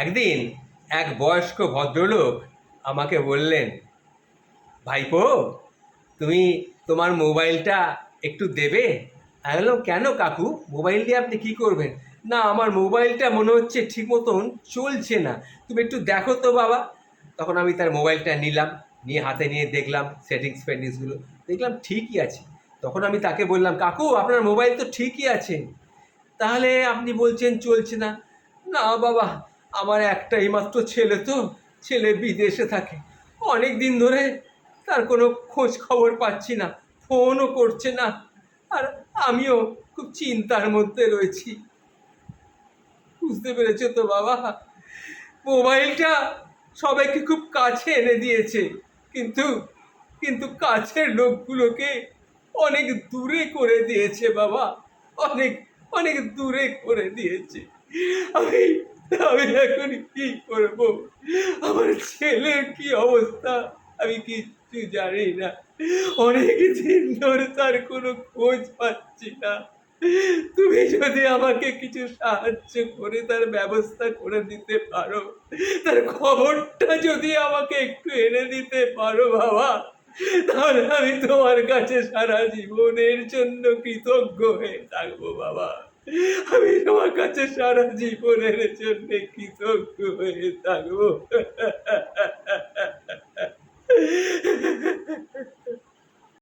একদিন এক বয়স্ক ভদ্রলোক আমাকে বললেন, ভাইপো, তুমি তোমার মোবাইলটা একটু দেবে? আমি বললাম, কেন কাকু, মোবাইল দিয়ে আপনি কি করবেন? না, আমার মোবাইলটা মনে হচ্ছে ঠিক মতন চলছে না, তুমি একটু দেখো তো বাবা। তখন আমি তার মোবাইলটা নিলাম, নিয়ে হাতে নিয়ে দেখলাম সেটিংস ফেটিংসগুলো, দেখলাম ঠিকই আছে। তখন আমি তাকে বললাম, কাকু আপনার মোবাইল তো ঠিকই আছে, তাহলে আপনি বলছেন চলছে না। না বাবা, আমার একটাই মাত্র ছেলে, তো ছেলে বিদেশে থাকে, অনেক দিন ধরে তার কোনো খোঁজ খবর পাচ্ছি না, ফোনও করছে না, আর আমিও খুব চিন্তার মধ্যে রয়েছি। বুঝতে পেরেছো তো বাবা, মোবাইলটা সবাইকে খুব কাছে এনে দিয়েছে, কিন্তু কিন্তু কাছের লোকগুলোকে অনেক দূরে করে দিয়েছে বাবা, অনেক অনেক দূরে করে দিয়েছে। আমি আমি এখন কি করব? আমার ছেলের কি অবস্থা আমি কিচ্ছু জানি না, অনেক দিন ধরে তার কোনো খোঁজ পাচ্ছি না। তুমি যদি আমাকে কিছু সাহায্য করে তার ব্যবস্থা করে দিতে পারো, তার খবরটা যদি আমাকে একটু এনে দিতে পারো বাবা, তাহলে আমি তোমার কাছে সারা জীবনের জন্য কৃতজ্ঞ হয়ে থাকবো বাবা। আমি তোমার কাছে সারা জীবনের জন্য কৃতজ্ঞ হয়ে থাকবো।